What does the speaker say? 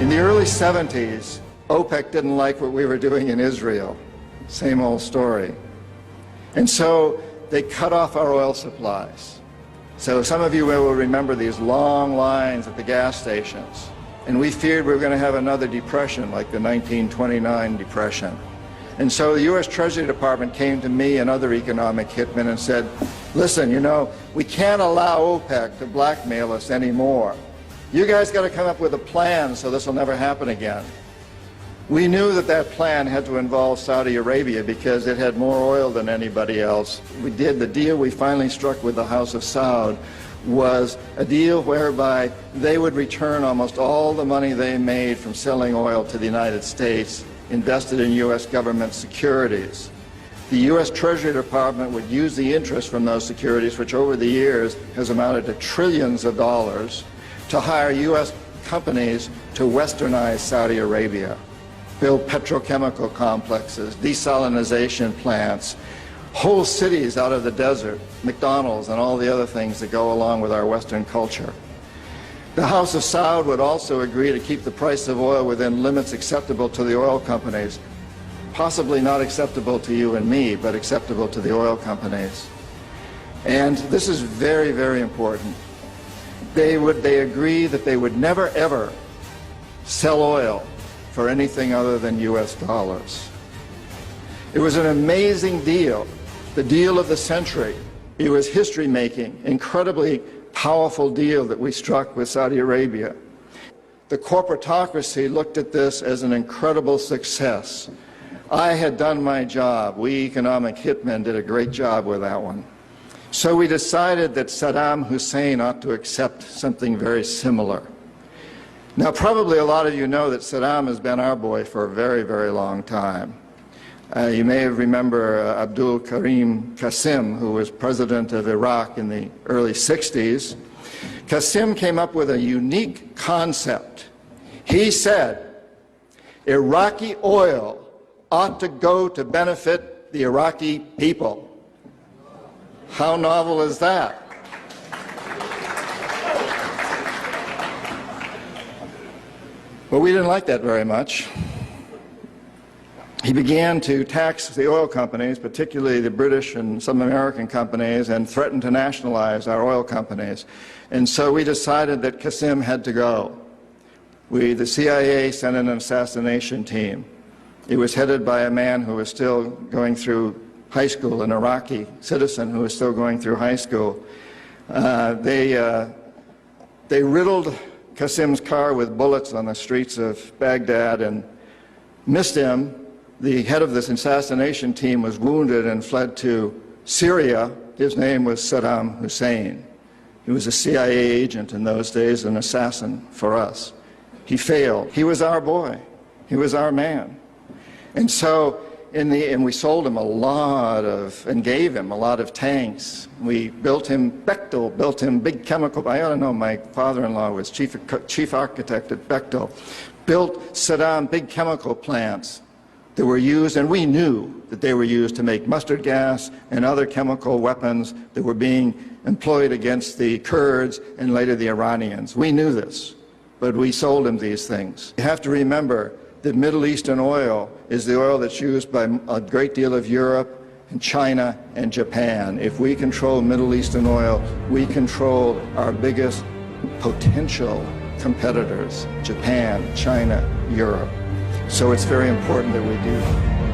In the early 70s, OPEC didn't like what we were doing in Israel. Same old story. And so they cut off our oil supplies. So some of you will remember these long lines at the gas stations. And we feared we were going to have another depression like the 1929 depression. And so the U.S. Treasury Department came to me and other economic hitmen and said, listen, you know, we can't allow OPEC to blackmail us anymore. You guys got to come up with a plan so this will never happen again. We knew that that plan had to involve Saudi Arabia because it had more oil than anybody else. The deal we finally struck with the House of Saud was a deal whereby they would return almost all the money they made from selling oil to the United States invested in U.S. government securities. The U.S. Treasury Department would use the interest from those securities, which over the years has amounted to trillions of dollars, to hire U.S. companies to westernize Saudi Arabia, build petrochemical complexes, desalinization plants, whole cities out of the desert, McDonald's and all the other things that go along with our Western culture. The House of Saud would also agree to keep the price of oil within limits acceptable to the oil companies, possibly not acceptable to you and me, but acceptable to the oil companies. And this is very, very important. They agree that they would never, ever sell oil for anything other than U.S. dollars. It was an amazing deal, the deal of the century. It was history-making, incredibly powerful deal that we struck with Saudi Arabia. The corporatocracy looked at this as an incredible success. I had done my job. We economic hitmen did a great job with that one. So we decided that Saddam Hussein ought to accept something very similar. Now, probably a lot of you know that Saddam has been our boy for a very, very long time. You may remember Abdul Karim Qasim, who was president of Iraq in the early 60s. Qasim came up with a unique concept. He said, Iraqi oil ought to go to benefit the Iraqi people. How novel is that? But we didn't like that very much. He began to tax the oil companies, particularly the British and some American companies, and threatened to nationalize our oil companies. And so we decided that Qasim had to go. The CIA sent in an assassination team. It was headed by a man who was still going through high school, an Iraqi citizen who was still going through high school. They riddled Qasim's car with bullets on the streets of Baghdad and missed him. The head of this assassination team was wounded and fled to Syria. His name was Saddam Hussein. He was a CIA agent in those days, an assassin for us. He failed. He was our boy. He was our man. And so, we sold him and gave him a lot of tanks. We built him, Bechtel built him big chemical, I ought to know, my father-in-law was chief architect at Bechtel, built Saddam big chemical plants that were used, and we knew that they were used to make mustard gas and other chemical weapons that were being employed against the Kurds and later the Iranians. We knew this, but we sold him these things. You have to remember that Middle Eastern oil is the oil that's used by a great deal of Europe and China and Japan. If we control Middle Eastern oil, we control our biggest potential competitors, Japan, China, Europe. So it's very important that we do that.